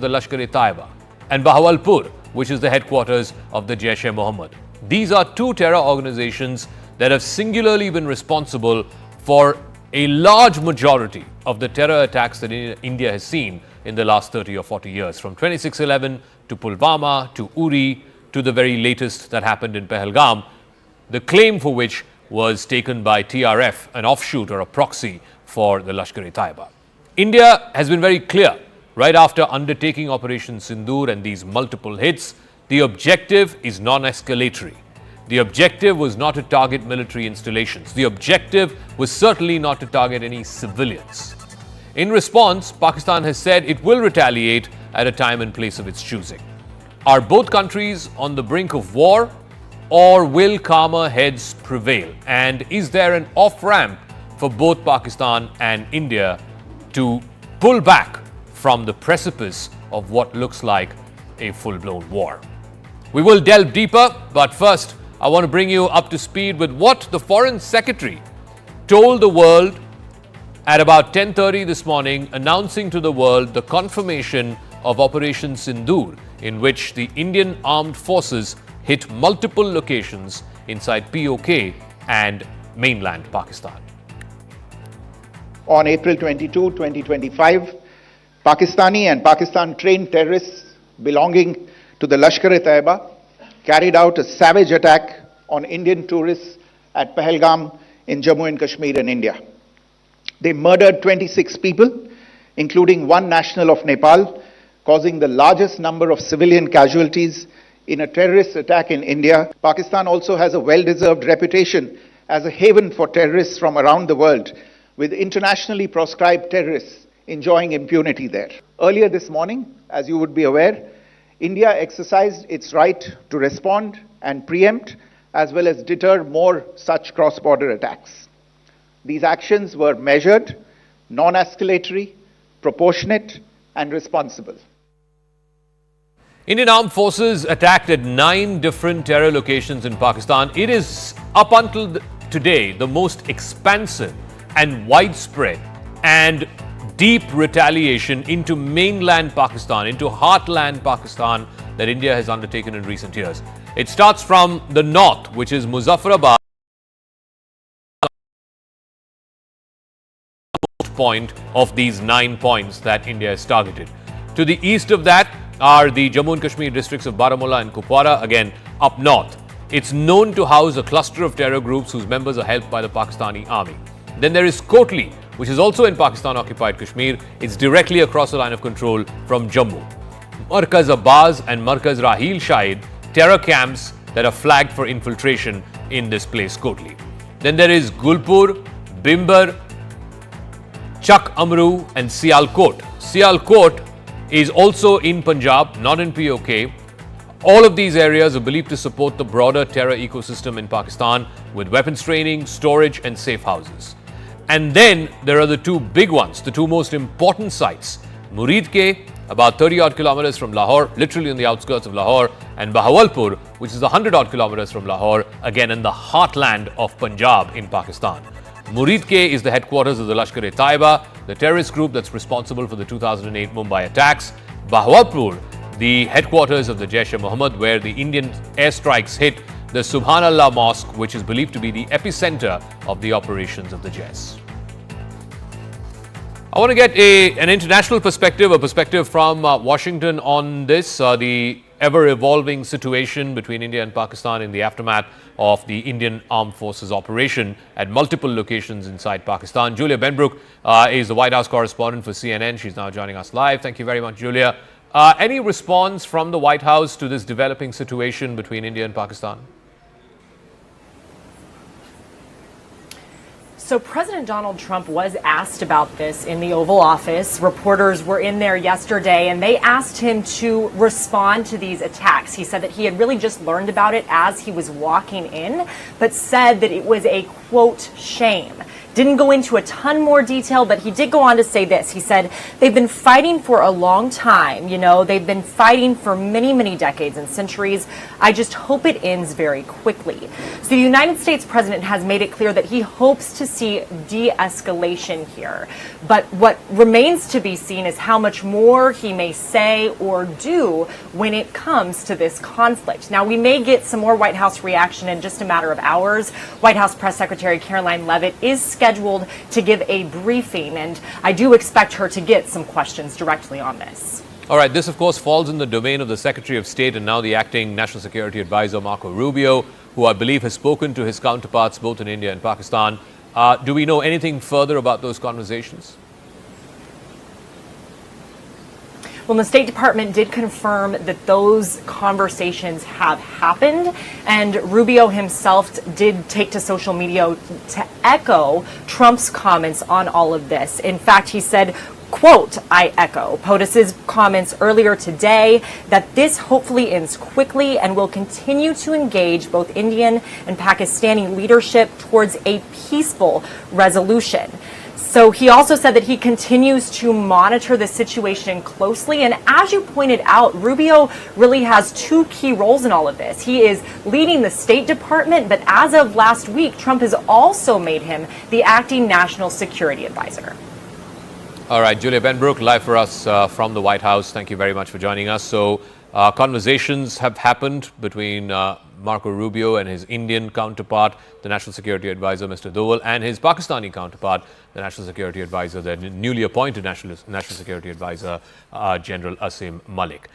the Lashkar-e-Taiba, and Bahawalpur, which is the headquarters of the Jaish-e-Mohammed. These are two terror organizations that have singularly been responsible for a large majority of the terror attacks that India has seen in the last 30 or 40 years, from 26/11 to Pulwama to Uri to the very latest that happened in Pahalgam, the claim for which was taken by TRF, an offshoot or a proxy for the Lashkar-e-Taiba. India has been very clear right after undertaking Operation Sindur and these multiple hits. The objective is non-escalatory. The objective was not to target military installations. The objective was certainly not to target any civilians. In response, Pakistan has said it will retaliate at a time and place of its choosing. Are both countries on the brink of war, or will calmer heads prevail? And is there an off-ramp for both Pakistan and India to pull back from the precipice of what looks like a full-blown war? We will delve deeper, but first, I want to bring you up to speed with what the Foreign Secretary told the world at about 10:30 this morning, announcing to the world the confirmation of Operation Sindur, in which the Indian armed forces hit multiple locations inside POK and mainland Pakistan. On April 22, 2025, Pakistani and Pakistan-trained terrorists belonging to the Lashkar-e-Taiba carried out a savage attack on Indian tourists at Pahalgam in Jammu and Kashmir in India. They murdered 26 people, including one national of Nepal, causing the largest number of civilian casualties in a terrorist attack in India. Pakistan also has a well-deserved reputation as a haven for terrorists from around the world, with internationally proscribed terrorists enjoying impunity there. Earlier this morning, as you would be aware, India exercised its right to respond and preempt, as well as deter more such cross-border attacks. These actions were measured, non-escalatory, proportionate, and responsible. Indian armed forces attacked at 9 different terror locations in Pakistan. It is, up until today, the most expansive and widespread and deep retaliation into mainland Pakistan, into heartland Pakistan, that India has undertaken in recent years. It starts from the north, which is Muzaffarabad, point of these 9 points that India has targeted. To the east of that are the Jammu and Kashmir districts of Baramulla and Kupwara, again up north. It's known to house a cluster of terror groups whose members are helped by the Pakistani army. Then there is Kotli, which is also in Pakistan-occupied Kashmir. It's directly across the line of control from Jammu. Markaz Abbas and Markaz Rahil Shahid, terror camps that are flagged for infiltration in this place, Kotli. Then there is Gulpur, Bimbar, Chak Amru and Sialkot. Sialkot is also in Punjab, not in POK. All of these areas are believed to support the broader terror ecosystem in Pakistan with weapons training, storage and safe houses. And then there are the two big ones, the two most important sites. Murid Ke, about 30 odd kilometers from Lahore, literally on the outskirts of Lahore, and Bahawalpur, which is 100 odd kilometers from Lahore, again in the heartland of Punjab in Pakistan. Murid Ke is the headquarters of the Lashkar-e-Taiba, the terrorist group that's responsible for the 2008 Mumbai attacks. Bahawalpur, the headquarters of the Jaish-e-Mohammed, where the Indian airstrikes hit the Subhanallah Mosque, which is believed to be the epicenter of the operations of the Jaish. I want to get an international perspective, a perspective from Washington on this, the ever-evolving situation between India and Pakistan in the aftermath of the Indian Armed Forces operation at multiple locations inside Pakistan. Julia Benbrook is the White House correspondent for CNN. She's now joining us live. Thank you very much, Julia. Any response from the White House to this developing situation between India and Pakistan? So President Donald Trump was asked about this in the Oval Office. Reporters were in there yesterday and they asked him to respond to these attacks. He said that he had really just learned about it as he was walking in, but said that it was a, quote, shame. Didn't go into a ton more detail, but he did go on to say this. He said, they've been fighting for a long time. You know, they've been fighting for many, many decades and centuries. I just hope it ends very quickly. So the United States president has made it clear that he hopes to see de-escalation here. But what remains to be seen is how much more he may say or do when it comes to this conflict. Now, we may get some more White House reaction in just a matter of hours. White House Press Secretary Caroline Leavitt is scheduled to give a briefing, and I do expect her to get some questions directly on this. All right, this of course falls in the domain of the Secretary of State and now the acting National Security Advisor Marco Rubio, who I believe has spoken to his counterparts both in India and Pakistan. Do we know anything further about those conversations? Well, the State Department did confirm that those conversations have happened, and Rubio himself did take to social media to echo Trump's comments on all of this. In fact, he said, quote, I echo POTUS's comments earlier today that this hopefully ends quickly and will continue to engage both Indian and Pakistani leadership towards a peaceful resolution. So he also said that he continues to monitor the situation closely. And as you pointed out, Rubio really has two key roles in all of this. He is leading the State Department, but as of last week, Trump has also made him the acting National Security Advisor. All right, Julia Benbrook, live for us from the White House. Thank you very much for joining us. So conversations have happened between Marco Rubio and his Indian counterpart, the National Security Advisor, Mr. Doval, and his Pakistani counterpart, the National Security Advisor, the newly appointed National Security Advisor, General Asim Malik.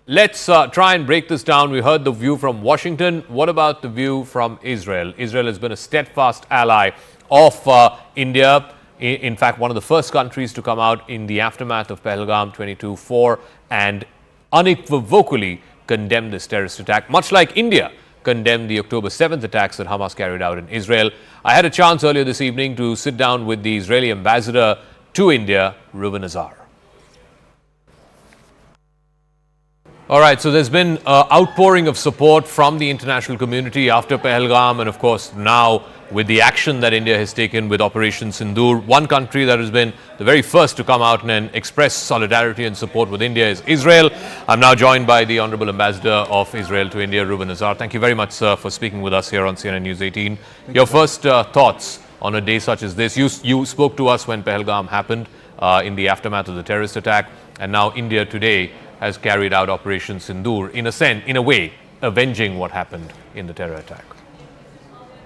Let's try and break this down. We heard the view from Washington. What about the view from Israel? Israel has been a steadfast ally of India. In fact, one of the first countries to come out in the aftermath of Pahalgam 22-4 and unequivocally condemn this terrorist attack, much like India condemned the October 7th attacks that Hamas carried out in Israel. I had a chance earlier this evening to sit down with the Israeli ambassador to India, Revuvan. All right, so there's been an outpouring of support from the international community after Pahalgam, and of course now with the action that India has taken with Operation Sindur. One country that has been the very first to come out and express solidarity and support with India is Israel. I'm now joined by the Honorable Ambassador of Israel to India, Revuvan. Thank you very much, sir, for speaking with us here on CNN News 18. Your first thoughts on a day such as this. You spoke to us when Pahalgam happened in the aftermath of the terrorist attack, and now India today has carried out Operation Sindur, in a way, avenging what happened in the terror attack.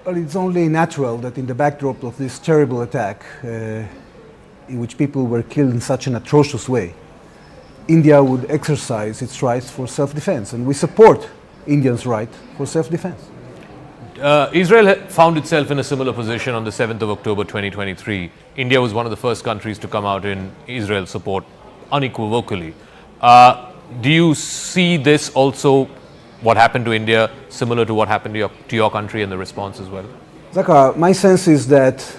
Well, it's only natural that in the backdrop of this terrible attack, in which people were killed in such an atrocious way, India would exercise its rights for self-defense, and we support Indians' right for self-defense. Israel found itself in a similar position on the 7th of October 2023. India was one of the first countries to come out in Israel's support unequivocally. Do you see this also, what happened to India, similar to what happened to your country and the response as well? Zakka, my sense is that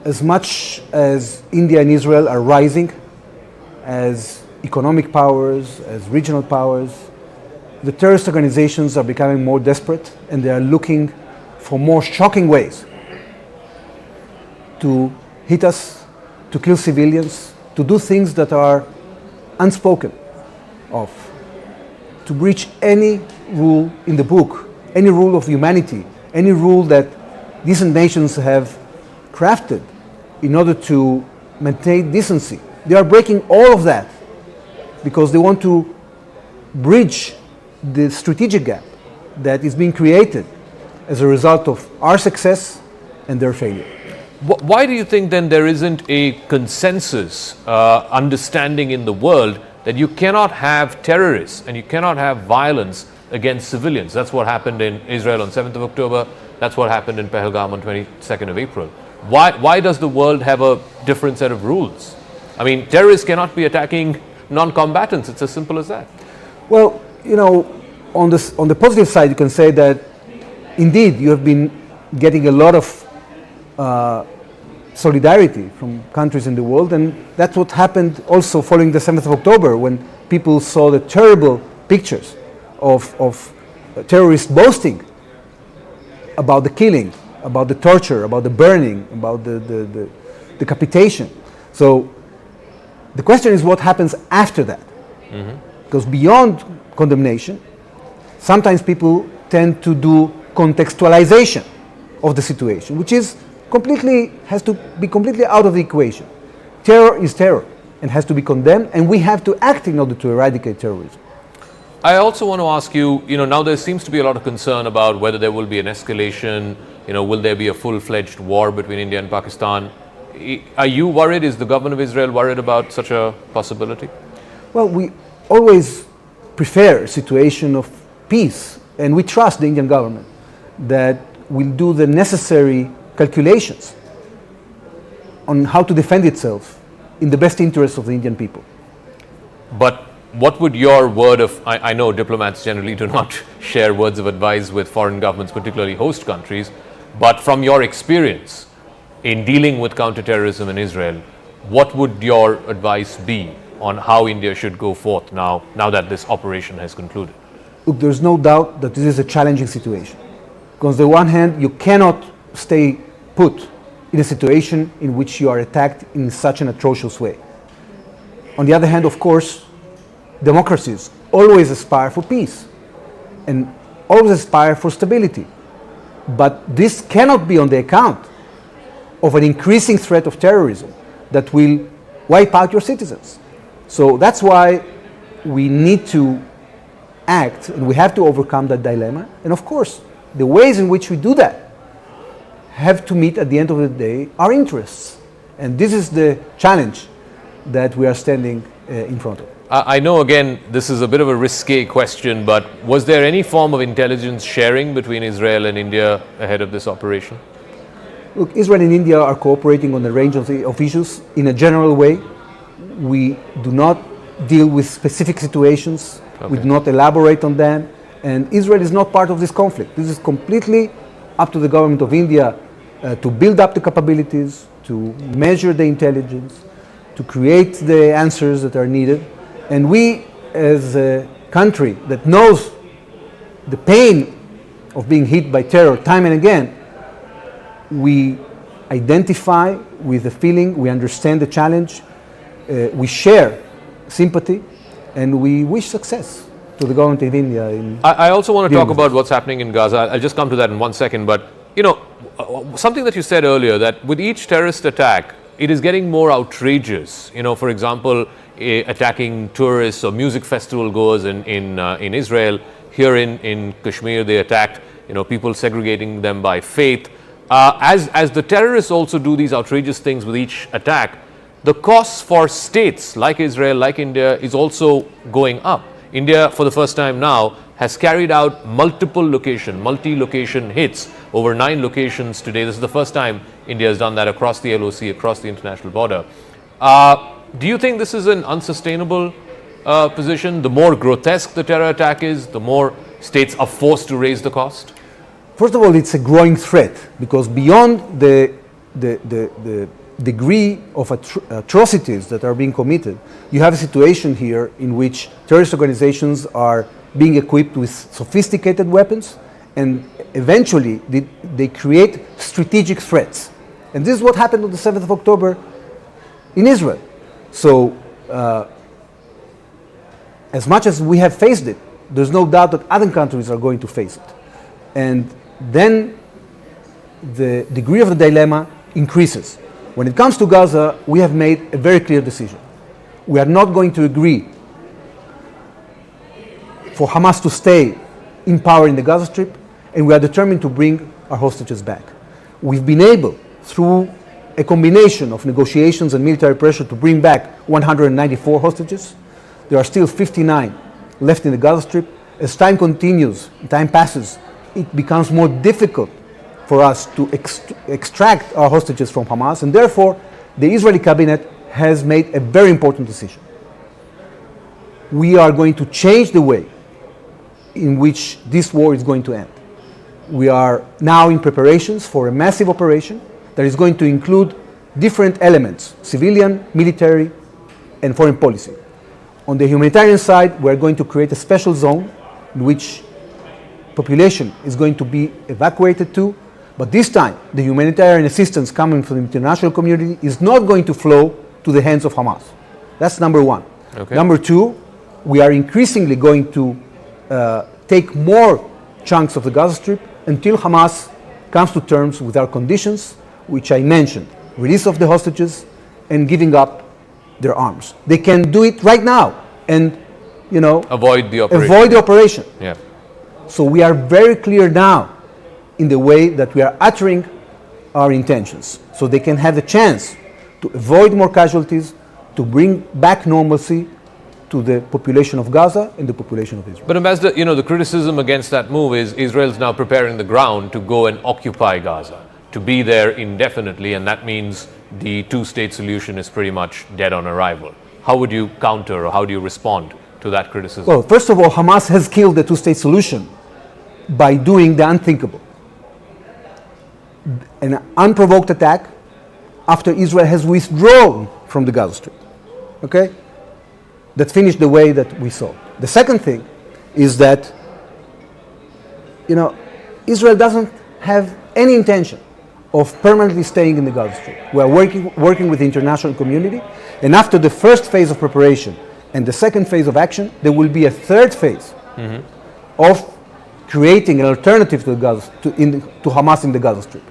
as much as India and Israel are rising as economic powers, as regional powers, the terrorist organizations are becoming more desperate, and they are looking for more shocking ways to hit us, to kill civilians, to do things that are unspoken of, to breach any rule in the book, any rule of humanity, any rule that decent nations have crafted in order to maintain decency. They are breaking all of that because they want to bridge the strategic gap that is being created as a result of our success and their failure. Why do you think then there isn't a consensus understanding in the world that you cannot have terrorists and you cannot have violence against civilians? That's what happened in Israel on 7th of October. That's what happened in Pahalgam on 22nd of April. Why does the world have a different set of rules? I mean, terrorists cannot be attacking non-combatants. It's as simple as that. Well, you know, on the positive side, you can say that indeed you have been getting a lot of solidarity from countries in the world, and that's what happened also following the 7th of October, when people saw the terrible pictures of terrorists boasting about the killing about the torture, about the burning, about the decapitation. So the question is what happens after that? Because beyond condemnation, sometimes people tend to do contextualization of the situation, which has to be completely out of the equation. Terror is terror and has to be condemned, and we have to act in order to eradicate terrorism. I also want to ask you, now there seems to be a lot of concern about whether there will be an escalation, will there be a full-fledged war between India and Pakistan? Are you worried? Is the government of Israel worried about such a possibility? Well, we always prefer a situation of peace, and we trust the Indian government that will do the necessary calculations on how to defend itself in the best interests of the Indian people. But what would your word of, I know diplomats generally do not share words of advice with foreign governments, particularly host countries, but from your experience in dealing with counterterrorism in Israel, what would your advice be on how India should go forth now that this operation has concluded? Look, there's no doubt that this is a challenging situation. Because on the one hand, you cannot stay put in a situation in which you are attacked in such an atrocious way. On the other hand, of course, democracies always aspire for peace and always aspire for stability. But this cannot be on the account of an increasing threat of terrorism that will wipe out your citizens. So that's why we need to act, and we have to overcome that dilemma. And of course, the ways in which we do that have to meet at the end of the day our interests. And this is the challenge that we are standing in front of. I know, again, this is a bit of a risque question, but was there any form of intelligence sharing between Israel and India ahead of this operation? Look, Israel and India are cooperating on a range of issues in a general way. We do not deal with specific situations. Okay. We do not elaborate on them. And Israel is not part of this conflict. This is completely up to the government of India to build up the capabilities, to measure the intelligence, to create the answers that are needed. And we, as a country that knows the pain of being hit by terror time and again, we identify with the feeling, we understand the challenge, we share sympathy, and we wish success to the government of India. I also want to talk about what's happening in Gaza. I'll just come to that in 1 second. But, something that you said earlier, that with each terrorist attack, it is getting more outrageous. For example, attacking tourists or music festival goers in Israel. Here in Kashmir, they attacked people, segregating them by faith. As the terrorists also do these outrageous things with each attack, the costs for states like Israel, like India, is also going up. India, for the first time now, has carried out multi-location hits, over 9 locations today. This is the first time India has done that across the LOC, across the international border. Do you think this is an unsustainable position? The more grotesque the terror attack is, the more states are forced to raise the cost? First of all, it's a growing threat, because beyond the degree of atrocities that are being committed, you have a situation here in which terrorist organizations are being equipped with sophisticated weapons, and eventually they create strategic threats. And this is what happened on the 7th of October in Israel. So, as much as we have faced it, there's no doubt that other countries are going to face it. And then the degree of the dilemma increases. When it comes to Gaza, we have made a very clear decision. We are not going to agree for Hamas to stay in power in the Gaza Strip, and we are determined to bring our hostages back. We've been able, through a combination of negotiations and military pressure, to bring back 194 hostages. There are still 59 left in the Gaza Strip. As time continues, time passes, it becomes more difficult for us to extract our hostages from Hamas, and therefore the Israeli cabinet has made a very important decision. We are going to change the way in which this war is going to end. We are now in preparations for a massive operation that is going to include different elements: civilian, military, and foreign policy. On the humanitarian side, we are going to create a special zone in which population is going to be evacuated to. But this time, the humanitarian assistance coming from the international community is not going to flow to the hands of Hamas. That's number one. Okay. Number two, we are increasingly going to take more chunks of the Gaza Strip until Hamas comes to terms with our conditions, which I mentioned, release of the hostages and giving up their arms. They can do it right now and, avoid the operation. Avoid the operation. Yeah. So we are very clear now in the way that we are uttering our intentions. So they can have a chance to avoid more casualties, to bring back normalcy to the population of Gaza and the population of Israel. But Ambassador, the criticism against that move is Israel's now preparing the ground to go and occupy Gaza, to be there indefinitely, and that means the two-state solution is pretty much dead on arrival. How would you counter or how do you respond to that criticism? Well, first of all, Hamas has killed the two-state solution by doing the unthinkable. An unprovoked attack after Israel has withdrawn from the Gaza Strip. Okay? That finished the way that we saw. The second thing is that, Israel doesn't have any intention of permanently staying in the Gaza Strip. We are working with the international community, and after the first phase of preparation and the second phase of action, there will be a third phase of creating an alternative to Hamas in the Gaza Strip.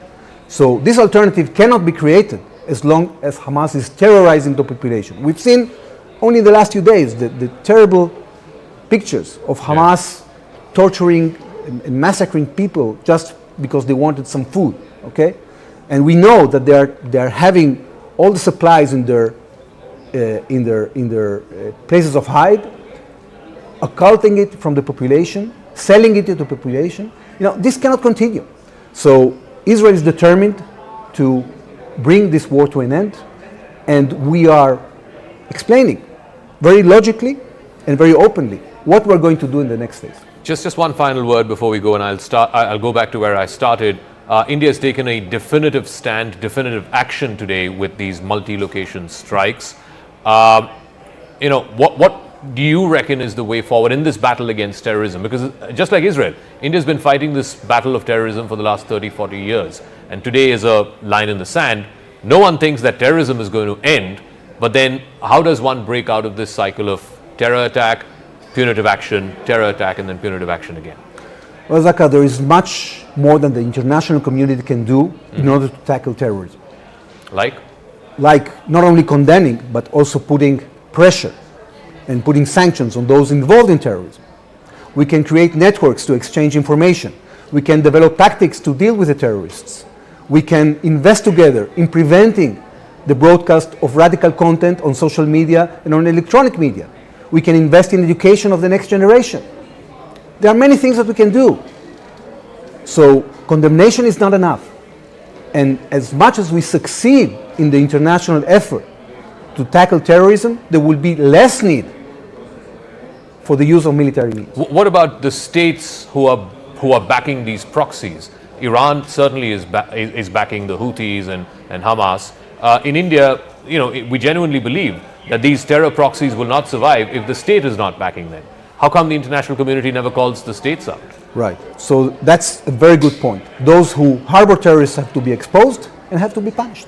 So this alternative cannot be created as long as Hamas is terrorizing the population. We've seen only in the last few days the terrible pictures of Hamas torturing and massacring people just because they wanted some food. Okay, and we know that they are having all the supplies in their places of hide, occulting it from the population, selling it to the population. This cannot continue. So Israel is determined to bring this war to an end, and we are explaining very logically and very openly what we're going to do in the next phase. Just one final word before we go, and I'll go back to where I started. India has taken a definitive stand, definitive action today with these multi-location strikes. What do you reckon is the way forward in this battle against terrorism? Because just like Israel, India's been fighting this battle of terrorism for the last 30, 40 years. And today is a line in the sand. No one thinks that terrorism is going to end. But then how does one break out of this cycle of terror attack, punitive action, terror attack, and then punitive action again? Well, Zakka, there is much more than the international community can do in order to tackle terrorism. Like Not only condemning, but also putting pressure and putting sanctions on those involved in terrorism. We can create networks to exchange information. We can develop tactics to deal with the terrorists. We can invest together in preventing the broadcast of radical content on social media and on electronic media. We can invest in education of the next generation. There are many things that we can do. So condemnation is not enough. And as much as we succeed in the international effort to tackle terrorism, there will be less need for the use of military means. What about the states who are backing these proxies? Iran certainly is backing the Houthis and Hamas. In India, we genuinely believe that these terror proxies will not survive if the state is not backing them. How come the international community never calls the states out? Right. So that's a very good point. Those who harbor terrorists have to be exposed and have to be punished.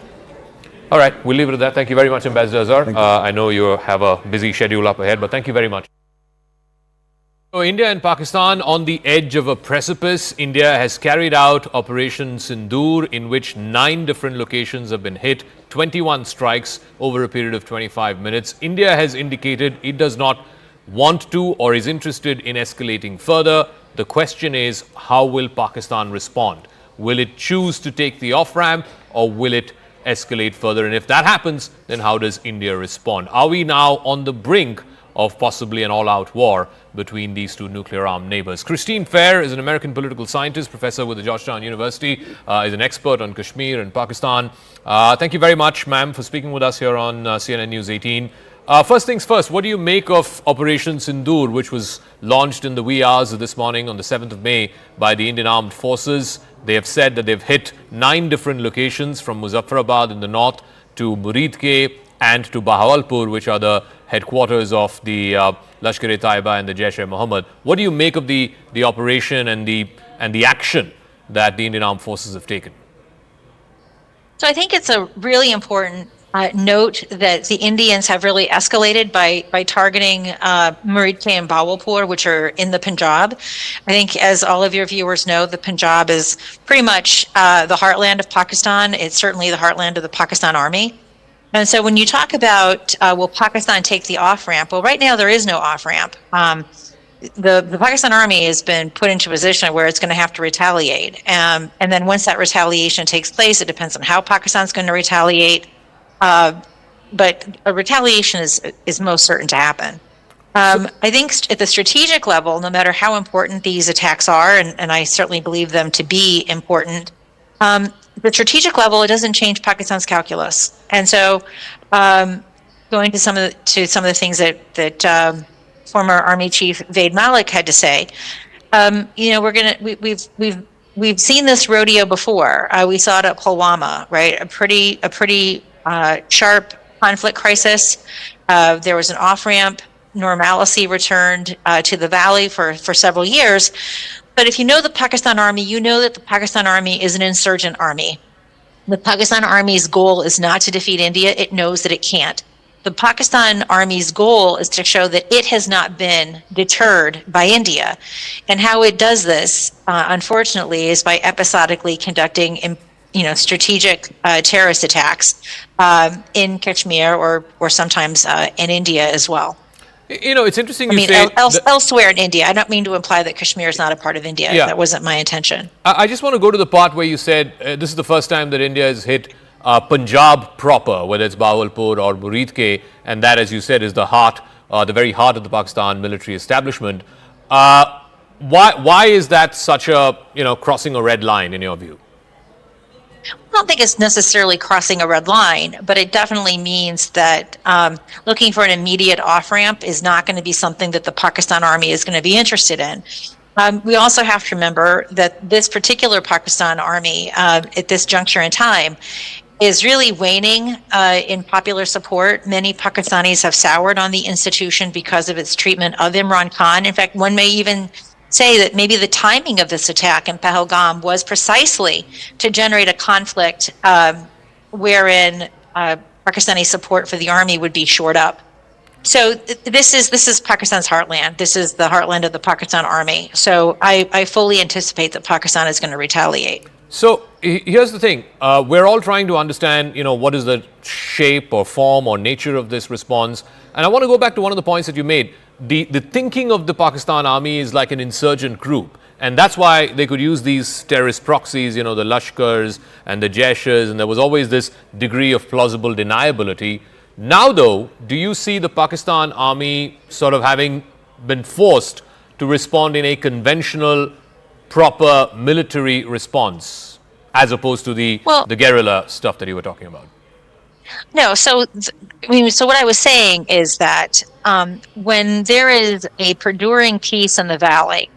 All right, we'll leave it at that. Thank you very much, Ambassador Azhar. I know you have a busy schedule up ahead, but thank you very much. So India and Pakistan on the edge of a precipice. India has carried out Operation Sindur, in which 9 different locations have been hit, 21 strikes over a period of 25 minutes. India has indicated it does not want to or is interested in escalating further. The question is, how will Pakistan respond? Will it choose to take the off-ramp or will it escalate further? And if that happens, then how does India respond? Are we now on the brink of possibly an all-out war between these two nuclear-armed neighbors? Christine Fair is an American political scientist, professor with the Georgetown University, is an expert on Kashmir and Pakistan. Thank you very much, ma'am, for speaking with us here on CNN News 18. First things first, what do you make of Operation Sindur, which was launched in the wee hours of this morning on the 7th of May by the Indian Armed Forces? They have said that they've hit 9 different locations from Muzaffarabad in the north to Muridke and to Bahawalpur, which are the headquarters of the Lashkar-e-Taiba and the Jaish-e-Mohammed. What do you make of the operation and the action that the Indian Armed Forces have taken? So I think it's a really important note that the Indians have really escalated by targeting Muridke and Bawalpur, which are in the Punjab. I think, as all of your viewers know, the Punjab is pretty much the heartland of Pakistan. It's certainly the heartland of the Pakistan Army. And so when you talk about will Pakistan take the off-ramp, well, right now there is no off-ramp. The Pakistan Army has been put into a position where it's going to have to retaliate. And then once that retaliation takes place, it depends on how Pakistan's going to retaliate. But a retaliation is most certain to happen. I think at the strategic level, no matter how important these attacks are, and I certainly believe them to be important, the strategic level, it doesn't change Pakistan's calculus. And so going to some of the things that former Army Chief Vaid Malik had to say. We've seen this rodeo before. We saw it at Pulwama, right? A pretty sharp conflict crisis. There was an off-ramp. Normalcy returned to the valley for several years. But if you know the Pakistan Army, you know that the Pakistan Army is an insurgent army. The Pakistan Army's goal is not to defeat India. It knows that it can't. The Pakistan Army's goal is to show that it has not been deterred by India. And how it does this, unfortunately, is by episodically conducting strategic terrorist attacks in Kashmir or sometimes in India as well. It's interesting you say... elsewhere in India. I don't mean to imply that Kashmir is not a part of India. Yeah. That wasn't my intention. I just want to go to the part where you said this is the first time that India has hit Punjab proper, whether it's Bawalpur or Muridke, and that, as you said, is the very heart of the Pakistan military establishment. Why is that such a, crossing a red line in your view? I don't think it's necessarily crossing a red line, but it definitely means that looking for an immediate off-ramp is not going to be something that the Pakistan Army is going to be interested in. We also have to remember that this particular Pakistan Army at this juncture in time is really waning in popular support. Many Pakistanis have soured on the institution because of its treatment of Imran Khan. In fact, one may even say that maybe the timing of this attack in Pahalgam was precisely to generate a conflict wherein Pakistani support for the army would be shored up. So this is Pakistan's heartland. This is the heartland of the Pakistan Army. So I fully anticipate that Pakistan is going to retaliate. So here's the thing. We're all trying to understand, what is the shape or form or nature of this response. And I want to go back to one of the points that you made. The thinking of the Pakistan Army is like an insurgent group. And that's why they could use these terrorist proxies, the Lashkars and the Jaishas. And there was always this degree of plausible deniability. Now, though, do you see the Pakistan Army sort of having been forced to respond in a conventional, proper military response, as opposed to the guerrilla stuff that you were talking about? No, so what I was saying is that when there is a perduring peace in the valley,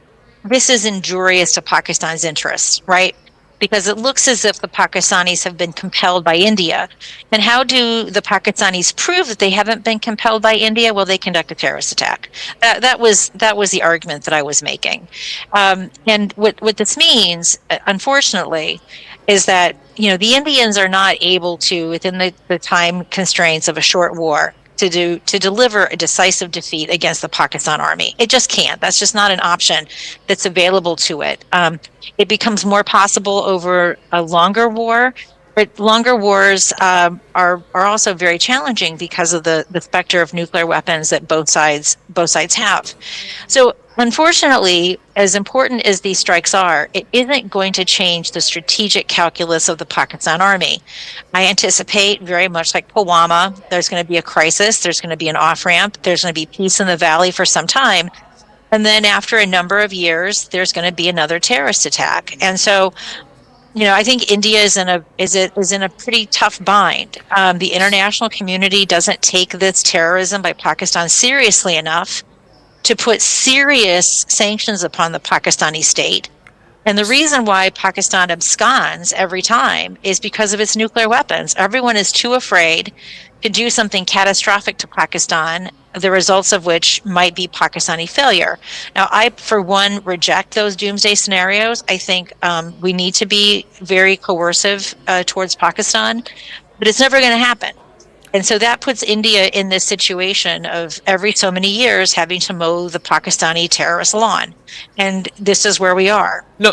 this is injurious to Pakistan's interests, right? Because it looks as if the Pakistanis have been compelled by India. And how do the Pakistanis prove that they haven't been compelled by India? Well, they conduct a terrorist attack. That was the argument that I was making. And what this means, unfortunately, is that the Indians are not able to, within the time constraints of a short war, to deliver a decisive defeat against the Pakistan Army. It just can't. That's just not an option that's available to it. It becomes more possible over a longer war, but longer wars are also very challenging because of the specter of nuclear weapons that both sides have. So unfortunately, as important as these strikes are, it isn't going to change the strategic calculus of the Pakistan Army. I anticipate, very much like Pulwama, there's going to be a crisis, there's going to be an off-ramp, there's going to be peace in the valley for some time, and then after a number of years, there's going to be another terrorist attack. And so, I think India is in a pretty tough bind. The international community doesn't take this terrorism by Pakistan seriously enough to put serious sanctions upon the Pakistani state. And the reason why Pakistan absconds every time is because of its nuclear weapons. Everyone is too afraid to do something catastrophic to Pakistan the results of which might be Pakistani failure. Now, I, for one, reject those doomsday scenarios. I think we need to be very coercive towards Pakistan, but it's never going to happen. And so that puts India in this situation of every so many years having to mow the Pakistani terrorist lawn. And this is where we are. No,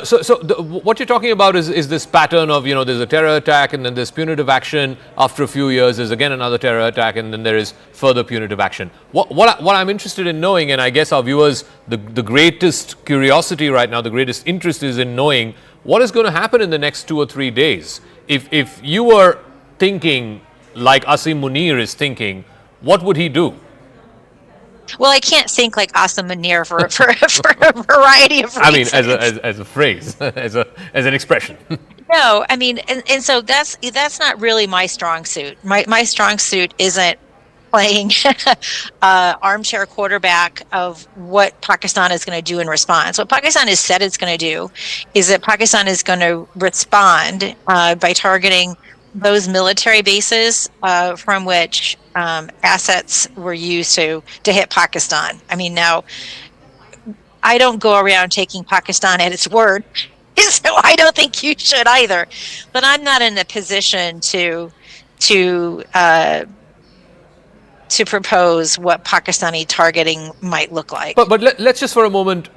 what you're talking about is this pattern of, there's a terror attack and then there's punitive action. After a few years, there's again another terror attack and then there is further punitive action. What I'm interested in knowing, and I guess our viewers, the greatest curiosity right now, the greatest interest is in knowing what is going to happen in the next 2 or 3 days. If you were thinking like Asim Munir is thinking, what would he do? Well, I can't think like Asim Munir for a variety of reasons. I mean, as a phrase, as an expression. No, I mean, and so that's not really my strong suit. My strong suit isn't playing armchair quarterback of what Pakistan is going to do in response. What Pakistan has said it's going to do is that Pakistan is going to respond by targeting those military bases from which assets were used to hit Pakistan. I mean, now, I don't go around taking Pakistan at its word, so I don't think you should either. But I'm not in a position to propose what Pakistani targeting might look like. But let's just for a moment,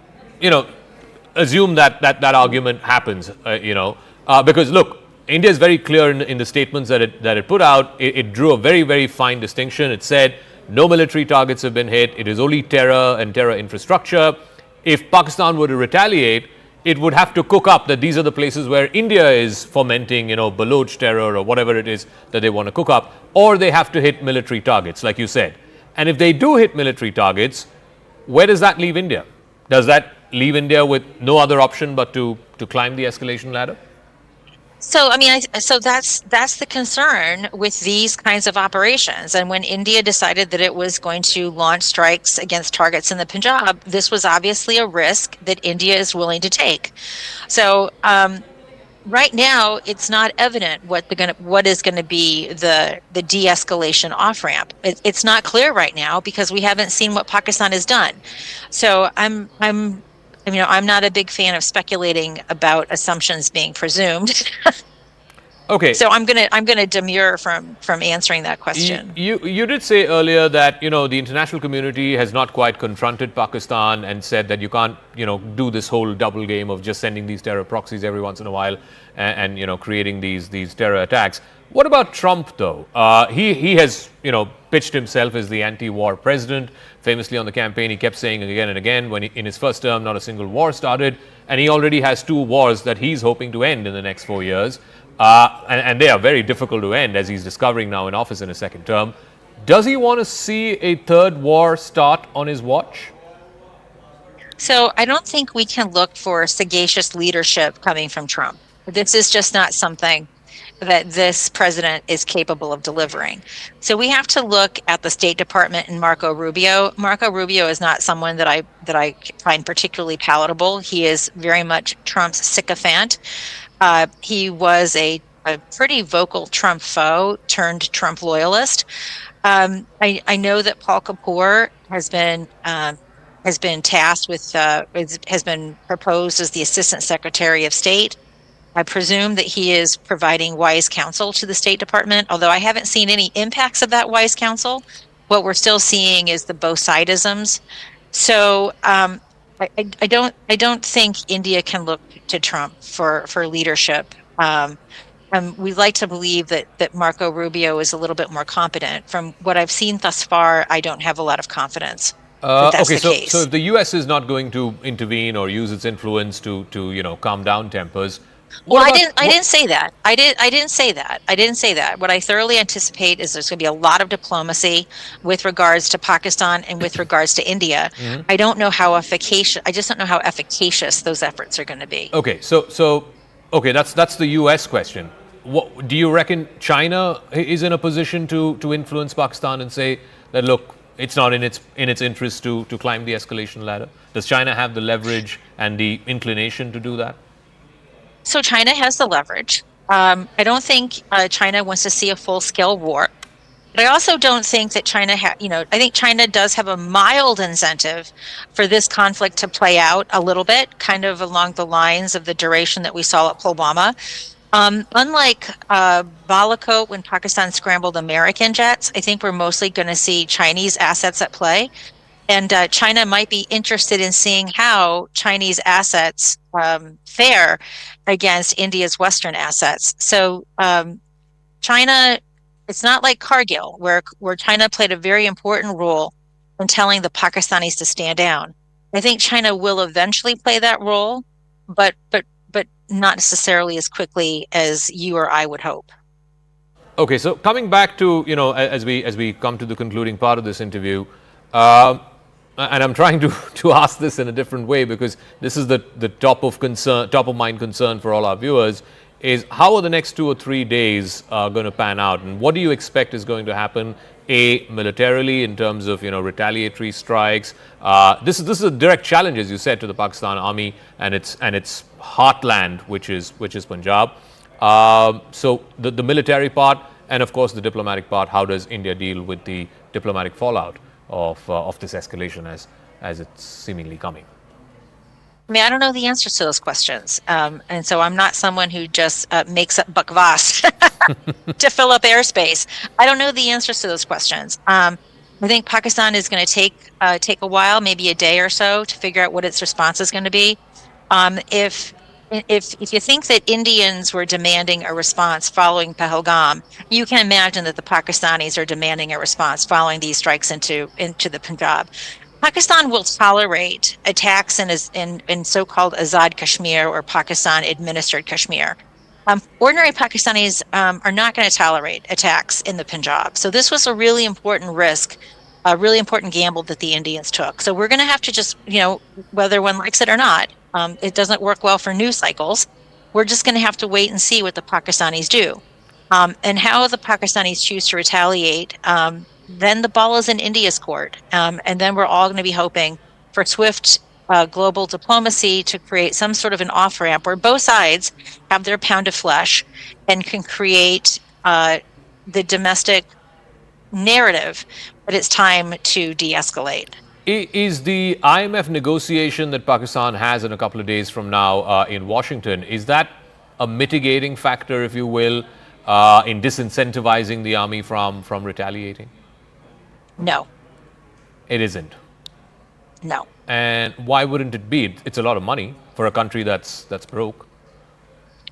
assume that argument happens, because look, India is very clear in the statements that it put out. It drew a very, very fine distinction. It said no military targets have been hit. It is only terror and terror infrastructure. If Pakistan were to retaliate, it would have to cook up that these are the places where India is fomenting, Baloch terror or whatever it is that they want to cook up, or they have to hit military targets, like you said. And if they do hit military targets, where does that leave India? Does that leave India with no other option but to climb the escalation ladder? So, I mean, so that's the concern with these kinds of operations. And when India decided that it was going to launch strikes against targets in the Punjab, this was obviously a risk that India is willing to take. So, right now, it's not evident what is going to be the de-escalation off ramp. It's not clear right now because we haven't seen what Pakistan has done. So, I'm not a big fan of speculating about assumptions being presumed. Okay. So I'm gonna demur from answering that question. You did say earlier that the international community has not quite confronted Pakistan and said that you can't do this whole double game of just sending these terror proxies every once in a while and creating these terror attacks. What about Trump though? He has pitched himself as the anti-war president. Famously on the campaign, he kept saying again and again when in his first term not a single war started, and he already has 2 wars that he's hoping to end in the next 4 years. And they are very difficult to end, as he's discovering now in office in his second term. Does he want to see a 3rd war start on his watch? So I don't think we can look for sagacious leadership coming from Trump. This is just not something that this president is capable of delivering. So we have to look at the State Department and Marco Rubio. Marco Rubio is not someone that I find particularly palatable. He is very much Trump's sycophant. He was a pretty vocal Trump foe turned Trump loyalist. I know that Paul Kapoor has been tasked with has been proposed as the Assistant Secretary of State. I presume that he is providing wise counsel to the State Department, although I haven't seen any impacts of that wise counsel. What we're still seeing is the both sidisms. So I don't think India can look to Trump for leadership. We'd like to believe that Marco Rubio is a little bit more competent. From what I've seen thus far, I don't have a lot of confidence. That's the case. So if the U.S. is not going to intervene or use its influence to calm down tempers. I didn't say that. I didn't say that. What I thoroughly anticipate is there's going to be a lot of diplomacy with regards to Pakistan and with regards to India. Mm-hmm. I just don't know how efficacious those efforts are going to be. Okay, okay, that's the U.S. question. What do you reckon China is in a position to influence Pakistan and say that look, it's not in its interest to climb the escalation ladder? Does China have the leverage and the inclination to do that? So China has the leverage. I don't think China wants to see a full-scale war. But I also don't think that China, I think China does have a mild incentive for this conflict to play out a little bit, kind of along the lines of the duration that we saw at Pulwama. Unlike Balakot, when Pakistan scrambled American jets, I think we're mostly going to see Chinese assets at play. And China might be interested in seeing how Chinese assets fare against India's Western assets. So China, it's not like Kargil, where China played a very important role in telling the Pakistanis to stand down. I think China will eventually play that role, but not necessarily as quickly as you or I would hope. Okay, so coming back to, as we come to the concluding part of this interview, and I'm trying to ask this in a different way, because this is the top of mind concern for all our viewers, is how are the next 2 or 3 days going to pan out, and what do you expect is going to happen? Militarily, in terms of retaliatory strikes. This is a direct challenge, as you said, to the Pakistan army and its heartland, which is Punjab. So the military part, and of course the diplomatic part. How does India deal with the diplomatic fallout of this escalation as it's seemingly coming? I mean, I don't know the answers to those questions. And so I'm not someone who just makes up bakwas to fill up airspace. I don't know the answers to those questions. I think Pakistan is going to take a while, maybe a day or so, to figure out what its response is going to be. If you think that Indians were demanding a response following Pahalgam, you can imagine that the Pakistanis are demanding a response following these strikes into the Punjab. Pakistan will tolerate attacks in so-called Azad Kashmir or Pakistan-administered Kashmir. Ordinary Pakistanis are not going to tolerate attacks in the Punjab. So this was a really important risk, a really important gamble that the Indians took. So we're going to have to just, whether one likes it or not, it doesn't work well for news cycles. We're just going to have to wait and see what the Pakistanis do. And how the Pakistanis choose to retaliate, then the ball is in India's court. And then we're all going to be hoping for swift global diplomacy to create some sort of an off-ramp where both sides have their pound of flesh and can create the domestic narrative that it's time to de-escalate. Is the IMF negotiation that Pakistan has in a couple of days from now in Washington, is that a mitigating factor, if you will, in disincentivizing the army from retaliating? No. It isn't? No. And why wouldn't it be? It's a lot of money for a country that's broke.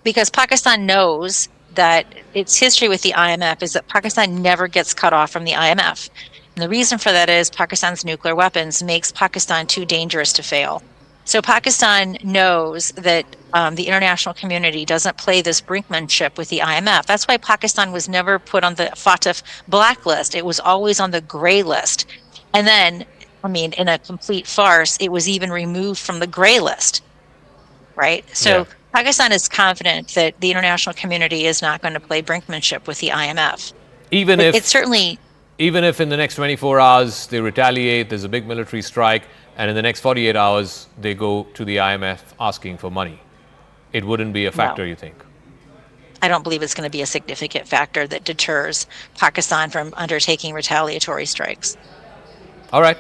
Because Pakistan knows that its history with the IMF is that Pakistan never gets cut off from the IMF. And the reason for that is Pakistan's nuclear weapons makes Pakistan too dangerous to fail. So Pakistan knows that the international community doesn't play this brinkmanship with the IMF. That's why Pakistan was never put on the FATF blacklist. It was always on the gray list. And then, in a complete farce, it was even removed from the gray list, right? So yeah. Pakistan is confident that the international community is not going to play brinkmanship with the IMF. Even if in the next 24 hours they retaliate, there's a big military strike, and in the next 48 hours they go to the IMF asking for money, it wouldn't be a factor, you think? I don't believe it's going to be a significant factor that deters Pakistan from undertaking retaliatory strikes. All right.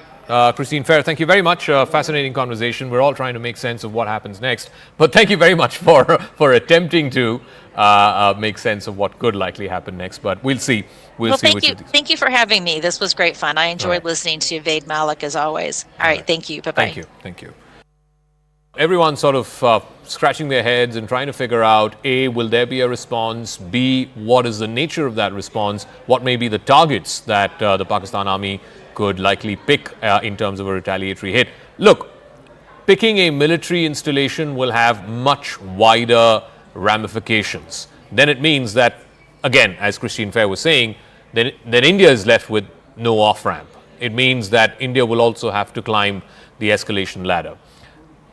Christine Fair, thank you very much. Fascinating conversation. We're all trying to make sense of what happens next. But thank you very much for attempting to make sense of what could likely happen next. But we'll see. We'll see. Thank you for having me. This was great fun. I enjoyed listening to Vaid Malik as always. All right. Thank you. Bye-bye. Thank you. Everyone's sort of scratching their heads and trying to figure out, A, will there be a response? B, what is the nature of that response? What may be the targets that the Pakistan army could likely pick in terms of a retaliatory hit? Look, picking a military installation will have much wider ramifications. Then it means that, again, as Christine Fair was saying, then India is left with no off-ramp. It means that India will also have to climb the escalation ladder.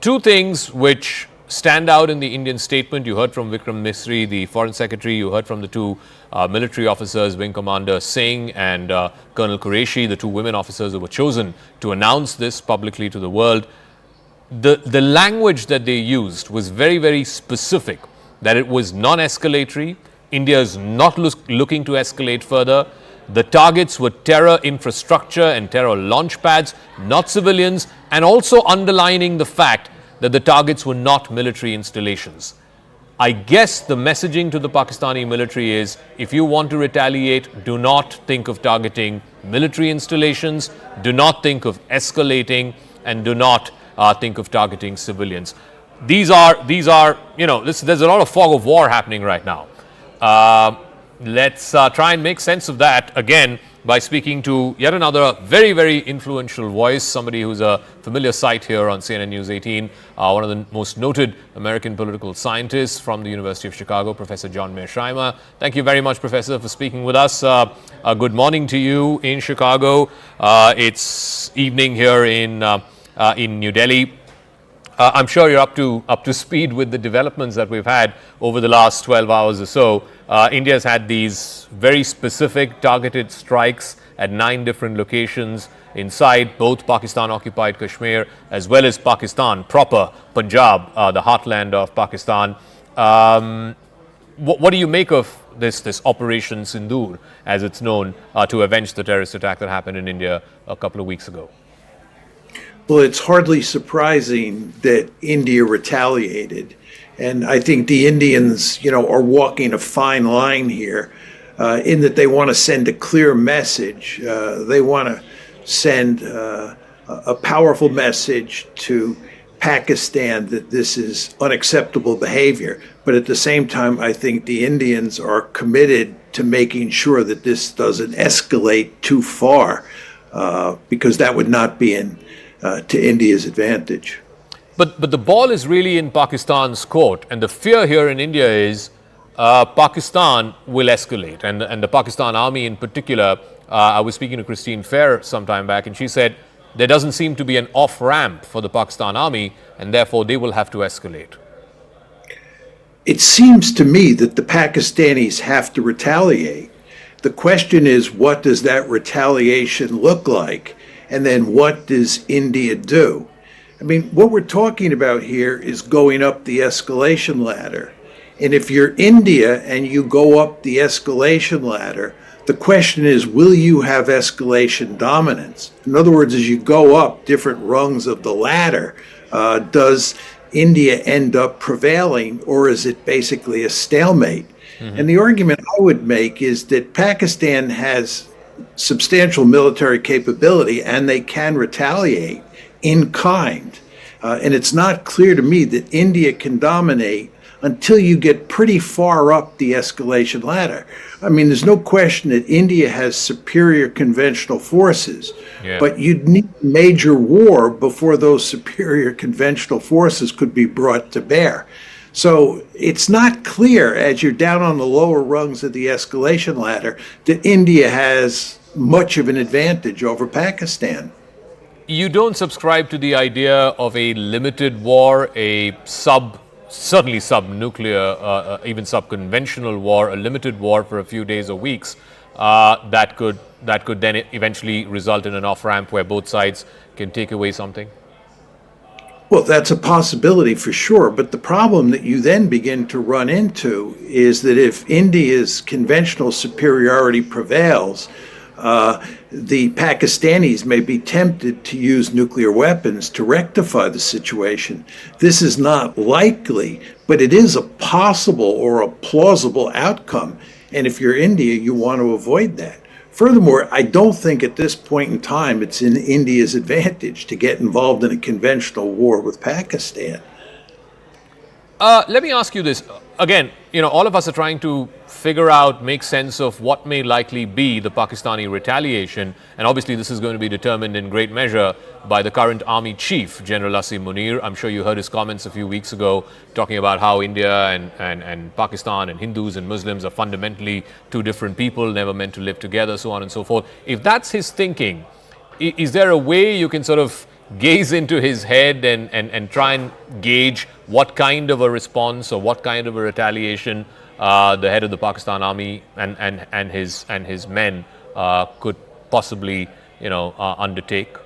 Two things which stand out in the Indian statement. You heard from Vikram Misri, the Foreign Secretary. You heard from the two military officers, Wing Commander Singh and Colonel Qureshi, the two women officers who were chosen to announce this publicly to the world. The language that they used was very, very specific, that it was non-escalatory. India is not looking to escalate further. The targets were terror infrastructure and terror launch pads, not civilians, and also underlining the fact that the targets were not military installations. I guess the messaging to the Pakistani military is, if you want to retaliate, do not think of targeting military installations, do not think of escalating, and do not think of targeting civilians. These are there's a lot of fog of war happening right now. Let's try and make sense of that again by speaking to yet another very, very influential voice, somebody who's a familiar sight here on CNN News 18, one of the most noted American political scientists from the University of Chicago, Professor John Mearsheimer. Thank you very much, Professor, for speaking with us. Good morning to you in Chicago. It's evening here in New Delhi. I'm sure you're up to speed with the developments that we've had over the last 12 hours or so. India's had these very specific targeted strikes at 9 different locations inside both Pakistan-occupied Kashmir as well as Pakistan proper, Punjab, the heartland of Pakistan. What do you make of this Operation Sindur, as it's known, to avenge the terrorist attack that happened in India a couple of weeks ago? Well, it's hardly surprising that India retaliated. And I think the Indians, are walking a fine line here in that they want to send a clear message. They want to send a powerful message to Pakistan that this is unacceptable behavior. But at the same time, I think the Indians are committed to making sure that this doesn't escalate too far, because that would not be to India's advantage. But the ball is really in Pakistan's court, and the fear here in India is Pakistan will escalate, and the Pakistan army in particular. I was speaking to Christine Fair some time back, and she said there doesn't seem to be an off-ramp for the Pakistan army, and therefore they will have to escalate. It seems to me that the Pakistanis have to retaliate. The question is, what does that retaliation look like? And then what does India do? I mean, what we're talking about here is going up the escalation ladder. And if you're India and you go up the escalation ladder, the question is, will you have escalation dominance? In other words, as you go up different rungs of the ladder, does India end up prevailing, or is it basically a stalemate? Mm-hmm. And the argument I would make is that Pakistan has substantial military capability and they can retaliate in kind. And it's not clear to me that India can dominate until you get pretty far up the escalation ladder. I mean, there's no question that India has superior conventional forces, but you'd need major war before those superior conventional forces could be brought to bear. So it's not clear, as you're down on the lower rungs of the escalation ladder, that India has much of an advantage over Pakistan. You don't subscribe to the idea of a limited war, certainly sub-nuclear, even sub-conventional war, a limited war for a few days or weeks, that could then eventually result in an off-ramp where both sides can take away something? Well, that's a possibility for sure. But the problem that you then begin to run into is that if India's conventional superiority prevails, the Pakistanis may be tempted to use nuclear weapons to rectify the situation. This is not likely, but it is a possible or a plausible outcome. And if you're India, you want to avoid that. Furthermore, I don't think at this point in time it's in India's advantage to get involved in a conventional war with Pakistan. Let me ask you this. Again, all of us are trying to figure out, make sense of what may likely be the Pakistani retaliation. And obviously, this is going to be determined in great measure by the current army chief, General Asim Munir. I'm sure you heard his comments a few weeks ago talking about how India and Pakistan and Hindus and Muslims are fundamentally two different people, never meant to live together, so on and so forth. If that's his thinking, is there a way you can sort of gaze into his head and try and gauge what kind of a response or what kind of a retaliation the head of the Pakistan army and his men could possibly undertake?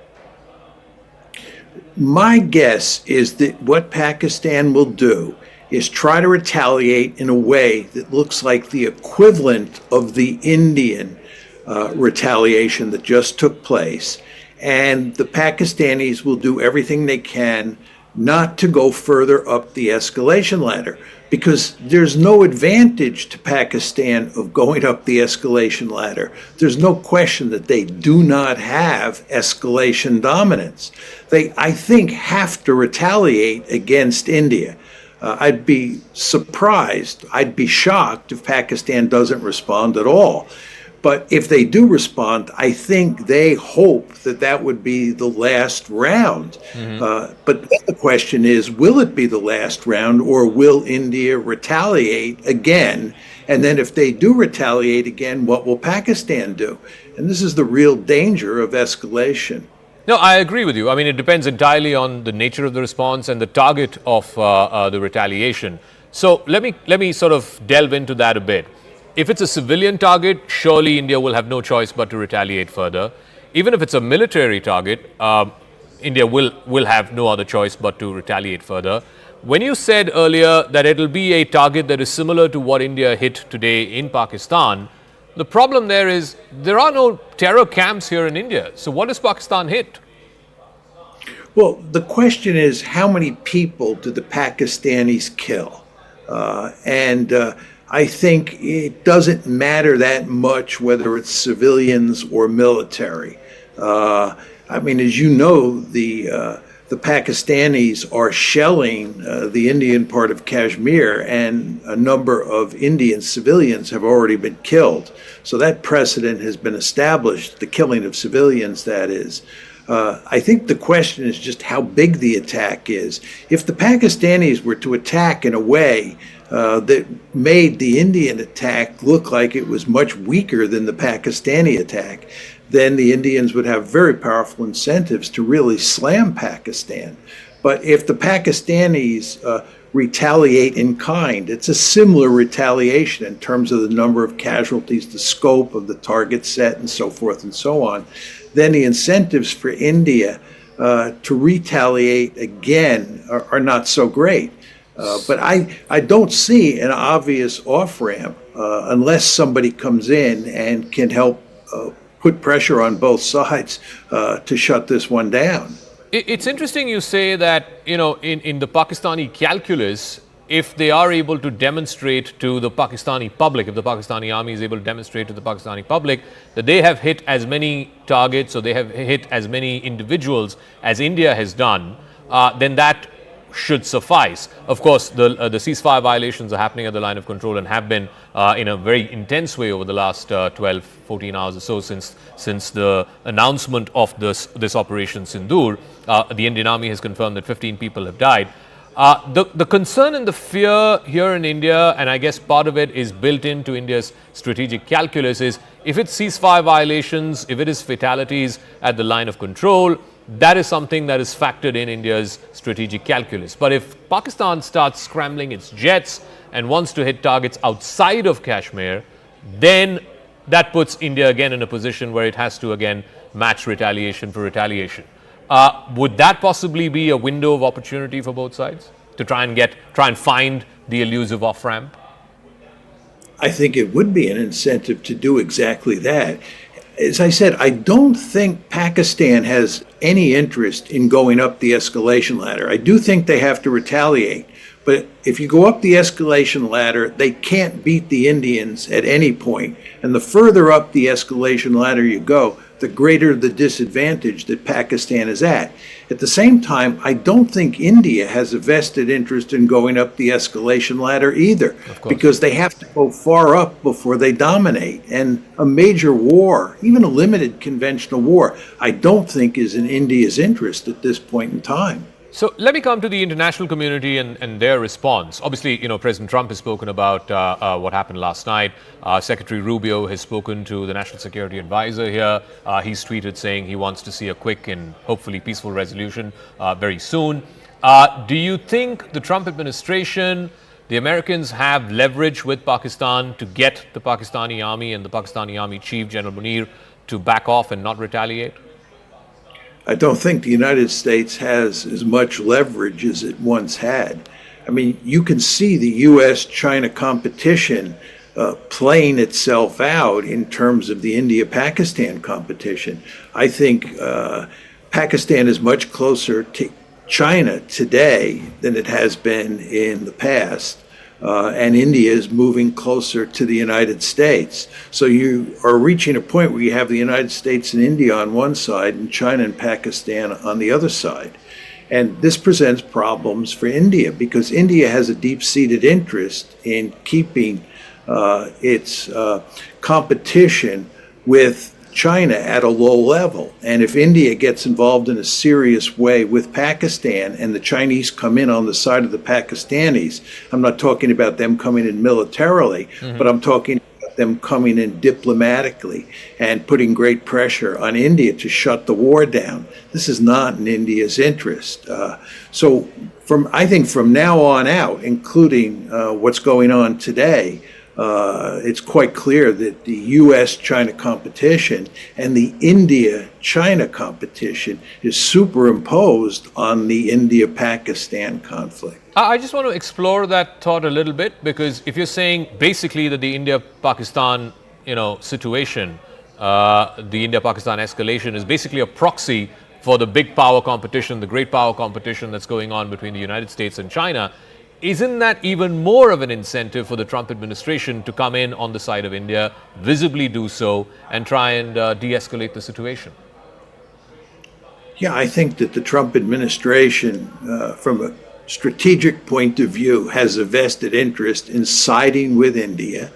My guess is that what Pakistan will do is try to retaliate in a way that looks like the equivalent of the Indian retaliation that just took place. And the Pakistanis will do everything they can not to go further up the escalation ladder, because there's no advantage to Pakistan of going up the escalation ladder. There's no question that they do not have escalation dominance. They, I think, have to retaliate against India. I'd be surprised, I'd be shocked if Pakistan doesn't respond at all. But if they do respond, I think they hope that that would be the last round. But the question is, will it be the last round, or will India retaliate again? And then if they do retaliate again, what will Pakistan do? And this is the real danger of escalation. No, I agree with you. I mean, it depends entirely on the nature of the response and the target of the retaliation. So let me sort of delve into that a bit. If it's a civilian target, surely India will have no choice but to retaliate further. Even if it's a military target, India will have no other choice but to retaliate further. When you said earlier that it'll be a target that is similar to what India hit today in Pakistan, the problem there is there are no terror camps here in India. So what does Pakistan hit? Well, the question is, how many people do the Pakistanis kill? I think it doesn't matter that much whether it's civilians or military. I mean, as you know, the Pakistanis are shelling the Indian part of Kashmir, and a number of Indian civilians have already been killed. So that precedent has been established, the killing of civilians, that is. I think the question is just how big the attack is. If the Pakistanis were to attack in a way that made the Indian attack look like it was much weaker than the Pakistani attack, then the Indians would have very powerful incentives to really slam Pakistan. But if the Pakistanis retaliate in kind, it's a similar retaliation in terms of the number of casualties, the scope of the target set, and so forth and so on, then the incentives for India to retaliate again are not so great. But I don't see an obvious off-ramp unless somebody comes in and can help put pressure on both sides to shut this one down. It's interesting you say that, you know, in the Pakistani calculus, if they are able to demonstrate to the Pakistani public, if the Pakistani army is able to demonstrate to the Pakistani public that they have hit as many targets or they have hit as many individuals as India has done, then that should suffice. Of course, the ceasefire violations are happening at the line of control and have been in a very intense way over the last 12, 14 hours or so since the announcement of this Operation Sindur. The Indian Army has confirmed that 15 people have died. The concern and the fear here in India, and I guess part of it is built into India's strategic calculus, is if it's ceasefire violations, if it is fatalities at the line of control, that is something that is factored in India's strategic calculus. But if Pakistan starts scrambling its jets and wants to hit targets outside of Kashmir, then that puts India again in a position where it has to again match retaliation for retaliation. Would that possibly be a window of opportunity for both sides to try and find the elusive off-ramp? I think it would be an incentive to do exactly that. As I said, I don't think Pakistan has any interest in going up the escalation ladder. I do think they have to retaliate. But if you go up the escalation ladder, they can't beat the Indians at any point. And the further up the escalation ladder you go, the greater the disadvantage that Pakistan is at. At the same time, I don't think India has a vested interest in going up the escalation ladder either, because they have to go far up before they dominate. And a major war, even a limited conventional war, I don't think is in India's interest at this point in time. So let me come to the international community and their response. Obviously, you know, President Trump has spoken about what happened last night. Secretary Rubio has spoken to the National Security Advisor here. He's tweeted saying he wants to see a quick and hopefully peaceful resolution very soon. Do you think the Trump administration, the Americans, have leverage with Pakistan to get the Pakistani army and the Pakistani army chief, General Munir, to back off and not retaliate? I don't think the United States has as much leverage as it once had. I mean, you can see the U.S.-China competition playing itself out in terms of the India-Pakistan competition. I think Pakistan is much closer to China today than it has been in the past. And India is moving closer to the United States. So you are reaching a point where you have the United States and India on one side and China and Pakistan on the other side. And this presents problems for India because India has a deep-seated interest in keeping its competition with China at a low level. And if India gets involved in a serious way with Pakistan and the Chinese come in on the side of the Pakistanis, I'm not talking about them coming in militarily, but I'm talking about them coming in diplomatically and putting great pressure on India to shut the war down. This is not in India's interest. So I think from now on out, including what's going on today, it's quite clear that the U.S.-China competition and the India-China competition is superimposed on the India-Pakistan conflict. I just want to explore that thought a little bit, because if you're saying basically that the India-Pakistan, situation, the India-Pakistan escalation is basically a proxy for the big power competition, the great power competition that's going on between the United States and China, isn't that even more of an incentive for the Trump administration to come in on the side of India, visibly do so, and try and de-escalate the situation? Yeah, I think that the Trump administration, from a strategic point of view, has a vested interest in siding with India,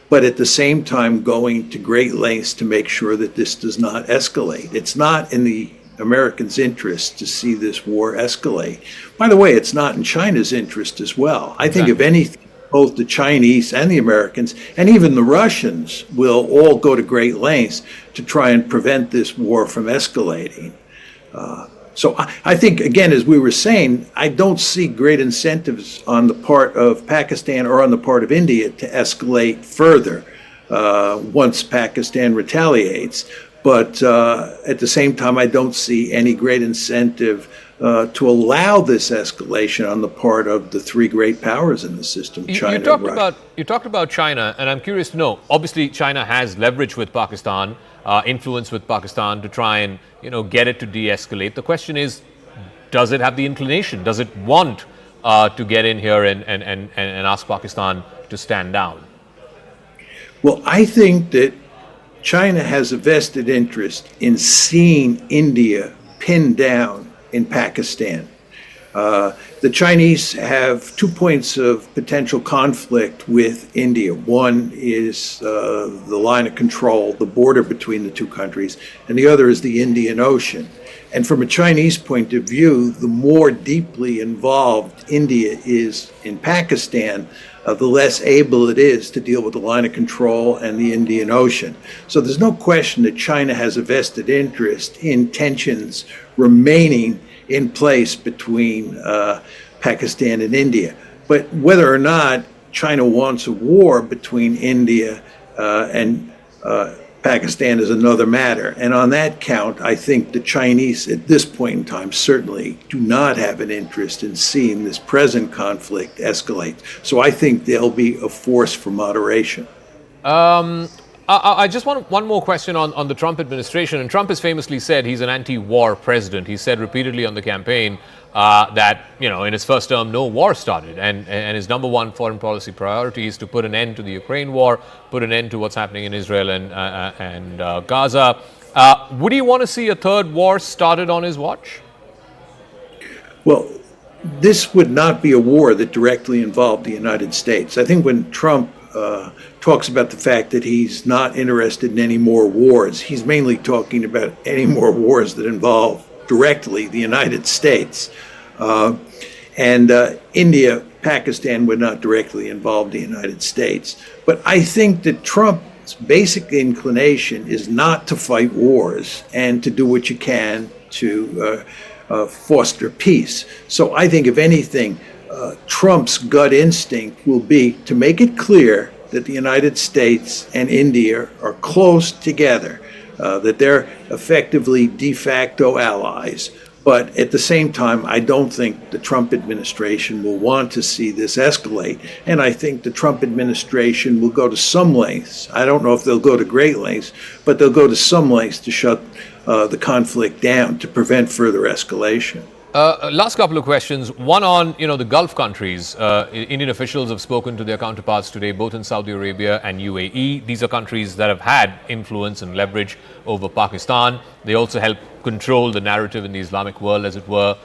but at the same time going to great lengths to make sure that this does not escalate. It's not in the Americans' interest to see this war escalate. By the way, it's not in China's interest as well. I think if anything, both the Chinese and the Americans and even the Russians will all go to great lengths to try and prevent this war from escalating. So I think, again, as we were saying, I don't see great incentives on the part of Pakistan or on the part of India to escalate further once Pakistan retaliates. But at the same time, I don't see any great incentive to allow this escalation on the part of the three great powers in the system, China, Russia. You talked about China, and I'm curious to know, obviously China has leverage with Pakistan, influence with Pakistan to try and get it to de-escalate. The question is, does it have the inclination? Does it want to get in here and ask Pakistan to stand down? Well, I think that China has a vested interest in seeing India pinned down in Pakistan. The Chinese have 2 points of potential conflict with India. One is the line of control, the border between the two countries, and the other is the Indian Ocean. And from a Chinese point of view, the more deeply involved India is in Pakistan, the less able it is to deal with the line of control and the Indian Ocean. So there's no question that China has a vested interest in tensions remaining in place between Pakistan and India. But whether or not China wants a war between India and Pakistan is another matter. And on that count, I think the Chinese at this point in time certainly do not have an interest in seeing this present conflict escalate. So I think there'll be a force for moderation. I just want one more question on the Trump administration. And Trump has famously said he's an anti-war president. He said repeatedly on the campaign that, in his first term, no war started. And his number one foreign policy priority is to put an end to the Ukraine war, put an end to what's happening in Israel and Gaza. Would he want to see a third war started on his watch? Well, this would not be a war that directly involved the United States. I think when Trump talks about the fact that he's not interested in any more wars, he's mainly talking about any more wars that involve directly the United States. And India, Pakistan would not directly involve the United States. But I think that Trump's basic inclination is not to fight wars and to do what you can to foster peace. So I think, if anything, Trump's gut instinct will be to make it clear that the United States and India are close together, that they're effectively de facto allies, But at the same time, I don't think the Trump administration will want to see this escalate. And I think the Trump administration will go to some lengths. I don't know if they'll go to great lengths, but they'll go to some lengths to shut the conflict down to prevent further escalation. Last couple of questions. One on, the Gulf countries. Indian officials have spoken to their counterparts today, both in Saudi Arabia and UAE. These are countries that have had influence and leverage over Pakistan. They also help control the narrative in the Islamic world, as it were.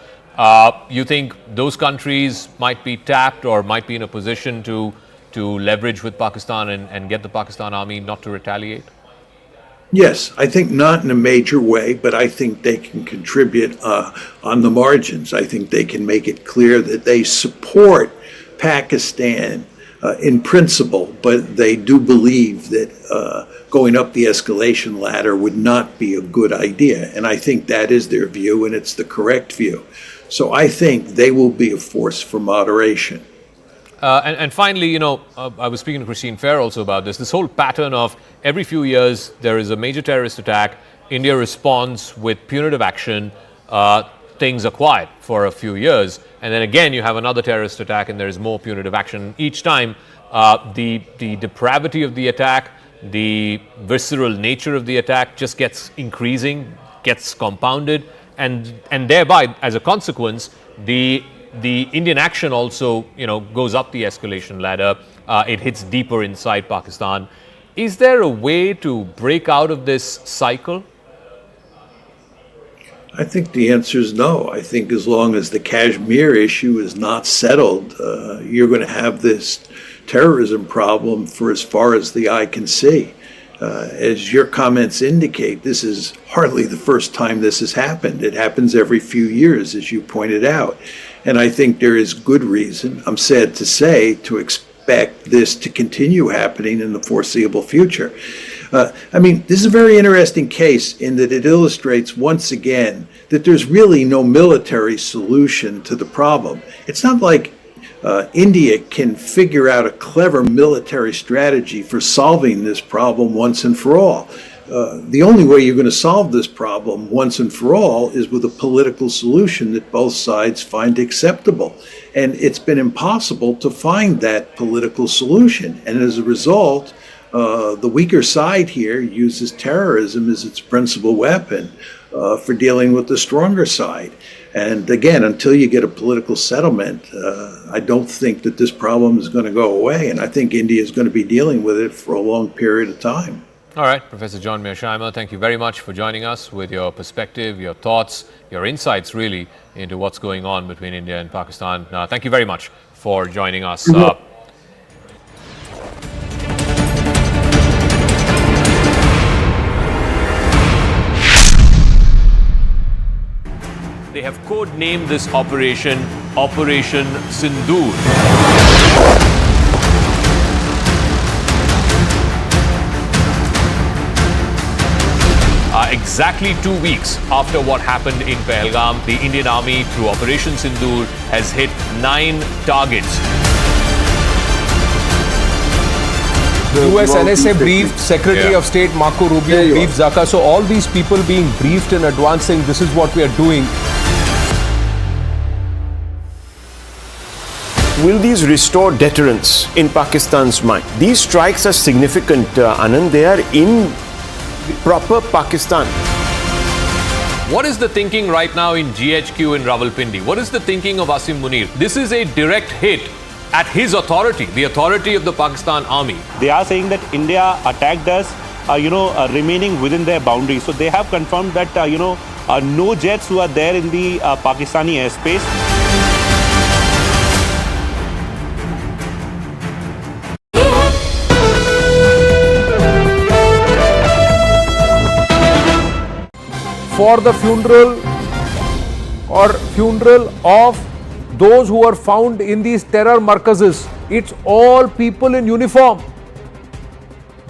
You think those countries might be tapped or might be in a position to leverage with Pakistan and get the Pakistan army not to retaliate? Yes, I think not in a major way, but I think they can contribute on the margins. I think they can make it clear that they support Pakistan in principle, but they do believe that going up the escalation ladder would not be a good idea. And I think that is their view, and it's the correct view. So I think they will be a force for moderation. And finally, I was speaking to Christine Fair also about this whole pattern of every few years there is a major terrorist attack, India responds with punitive action, things are quiet for a few years, and then again you have another terrorist attack and there is more punitive action. Each time the depravity of the attack, the visceral nature of the attack just gets increasing, gets compounded, and thereby, as a consequence, the Indian action also, goes up the escalation ladder. It hits deeper inside Pakistan. Is there a way to break out of this cycle? I think the answer is no. I think as long as the Kashmir issue is not settled, you're going to have this terrorism problem for as far as the eye can see. As your comments indicate, this is hardly the first time this has happened. It happens every few years, as you pointed out. And I think there is good reason, I'm sad to say, to expect this to continue happening in the foreseeable future. This is a very interesting case in that it illustrates once again that there's really no military solution to the problem. It's not like India can figure out a clever military strategy for solving this problem once and for all. The only way you're going to solve this problem once and for all is with a political solution that both sides find acceptable. And it's been impossible to find that political solution. And as a result, the weaker side here uses terrorism as its principal weapon for dealing with the stronger side. And again, until you get a political settlement, I don't think that this problem is going to go away. And I think India is going to be dealing with it for a long period of time. All right, Professor John Mearsheimer, thank you very much for joining us with your perspective, your thoughts, your insights really into what's going on between India and Pakistan. Thank you very much for joining us. They have codenamed this operation Operation Sindur. Exactly 2 weeks after what happened in Pahalgam, the Indian Army, through Operation Sindur, has hit 9 targets. The US NSA briefed Secretary of State Marco Rubio, briefed Zakka. So all these people being briefed in advance saying this is what we are doing. Will these restore deterrence in Pakistan's mind? These strikes are significant, Anand. They are in proper Pakistan. What is the thinking right now in GHQ in Rawalpindi? What is the thinking of Asim Munir? This is a direct hit at his authority, the authority of the Pakistan army. They are saying that India attacked us, remaining within their boundaries. So they have confirmed that, no jets who are there in the Pakistani airspace. For the funeral of those who were found in these terror markazes, it's all people in uniform.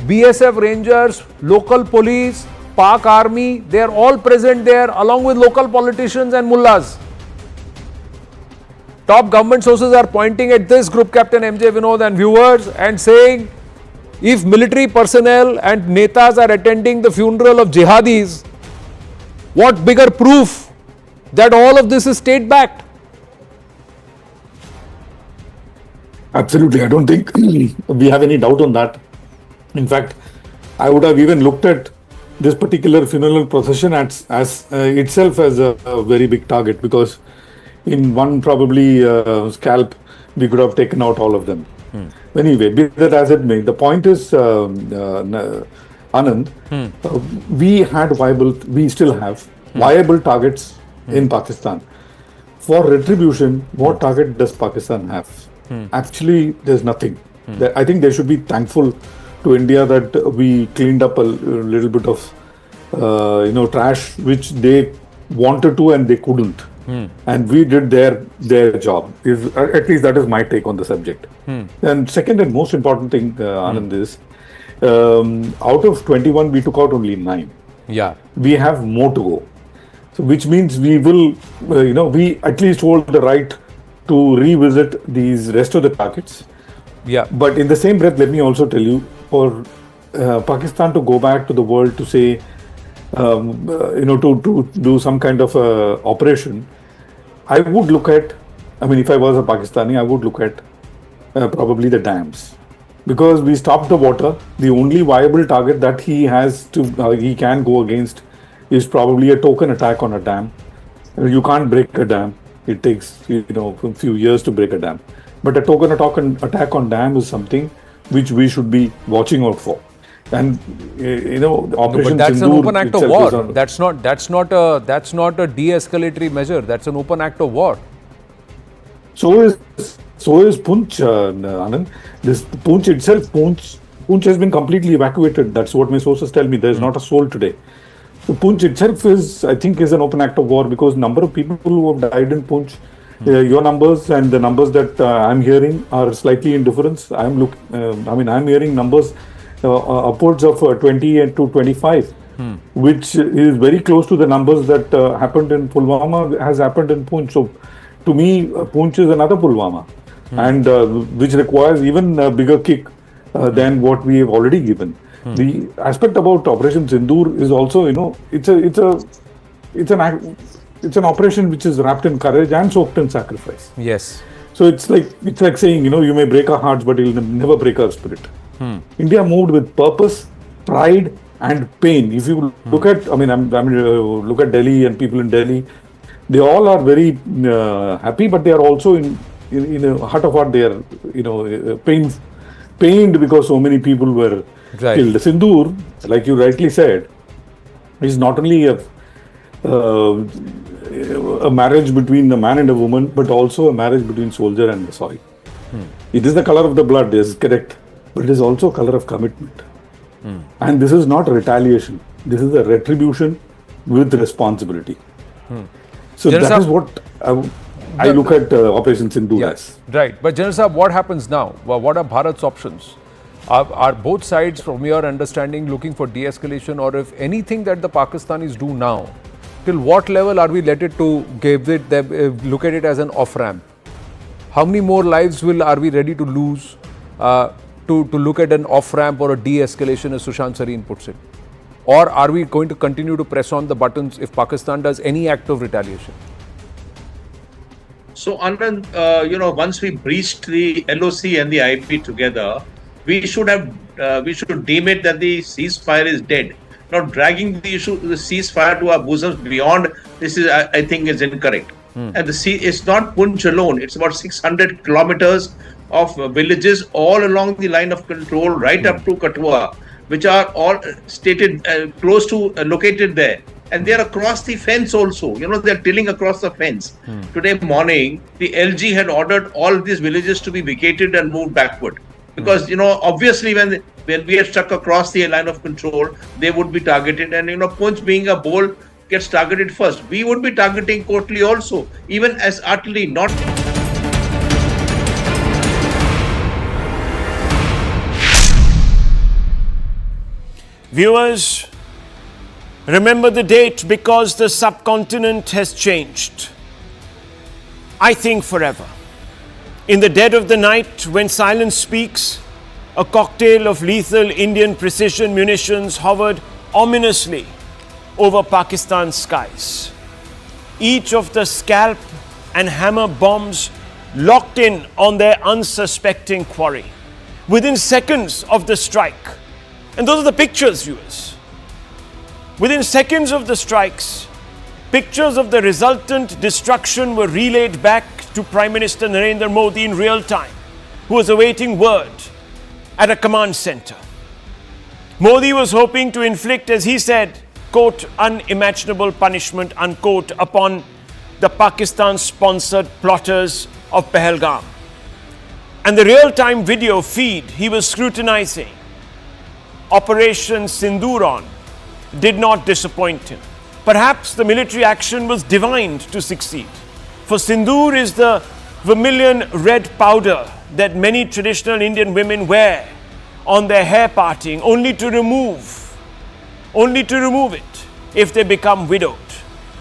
BSF Rangers, local police, Pak Army, they are all present there along with local politicians and mullahs. Top government sources are pointing at this, Group Captain MJ Vinod and viewers, and saying if military personnel and netas are attending the funeral of jihadis, what bigger proof that all of this is state-backed. Absolutely. I don't think we have any doubt on that. In fact, I would have even looked at this particular funeral procession as itself as a very big target, because in one probably scalp, we could have taken out all of them. Anyway, be that as it may, the point is, Anand, we still have viable targets in Pakistan. For retribution, what target does Pakistan have? Actually, there's nothing. I think they should be thankful to India that we cleaned up a little bit of, trash which they wanted to and they couldn't. And we did their job. At least that is my take on the subject. And second and most important thing, Anand, is out of 21, we took out only 9. Yeah. We have more to go. So which means we will, we at least hold the right to revisit these rest of the targets. Yeah. But in the same breath, let me also tell you, for Pakistan to go back to the world to say, to do some kind of operation, I would look at, if I was a Pakistani, I would look at probably the dams. Because we stopped the water, the only viable target that he can go against is probably a token attack on a dam. You can't break a dam. It takes, a few years to break a dam. But a token attack on dam is something which we should be watching out for. And Operation but that's Sindur an open act of war. That's not a de-escalatory measure. That's an open act of war. So is Poonch, Anand. This Poonch itself, Poonch has been completely evacuated. That's what my sources tell me. There is not a soul today. So Poonch itself is an open act of war, because number of people who have died in Poonch, your numbers and the numbers that I'm hearing are slightly in difference. I'm hearing numbers upwards of 20 and to 25, which is very close to the numbers that happened in Pulwama has happened in Poonch. So to me, Poonch is another Pulwama, and which requires even a bigger kick than what we have already given. The aspect about Operation Sindur is also, it's an operation which is wrapped in courage and soaked in sacrifice. Yes. So it's like saying, you may break our hearts, but you'll never break our spirit. India moved with purpose, pride, and pain. If you look at, look at Delhi and people in Delhi, they all are very happy, but they are also in the heart of heart, they are, pained because so many people were killed. Sindur, like you rightly said, is not only a marriage between a man and a woman, but also a marriage between soldier and the soil. It is the color of the blood, is correct, but it is also a color of commitment. And this is not retaliation. This is a retribution with responsibility. So that is what I look at Operation Sindur as. Right. But General Saab, what happens now? Well, what are Bharat's options? Are both sides, from your understanding, looking for de-escalation, or if anything that the Pakistanis do now, till what level are we let it to look at it as an off-ramp? How many more lives are we ready to lose to look at an off-ramp or a de-escalation, as Sushant Sareen puts it? Or are we going to continue to press on the buttons if Pakistan does any act of retaliation? So, Anand, once we breached the LOC and the IP together, we should deem it that the ceasefire is dead. Not dragging the ceasefire to our bosoms beyond this is, I think, is incorrect. And it's not Poonch alone. It's about 600 kilometers of villages all along the line of control, right up to Kathua, which are all close to located there. And they are across the fence also. They're tilling across the fence. Today morning, the LG had ordered all these villages to be vacated and moved backward. Because, obviously when we are stuck across the line of control, they would be targeted. And, Poonch being a bowl gets targeted first. We would be targeting Kotli also, even as artillery, not... Viewers, remember the date, because the subcontinent has changed. I think forever. In the dead of the night, when silence speaks, a cocktail of lethal Indian precision munitions hovered ominously over Pakistan's skies. each of the scalp and hammer bombs locked in on their unsuspecting quarry within seconds of the strike. And those are the pictures, viewers. Within seconds of the strikes, pictures of the resultant destruction were relayed back to Prime Minister Narendra Modi in real time, who was awaiting word at a command center. Modi was hoping to inflict, as he said, quote, unimaginable punishment, unquote, upon the Pakistan-sponsored plotters of Pahalgam. And the real-time video feed he was scrutinizing, Operation Sindur, did not disappoint him. Perhaps the military action was divined to succeed. For Sindur is the vermilion red powder that many traditional Indian women wear on their hair parting, only to remove it if they become widowed.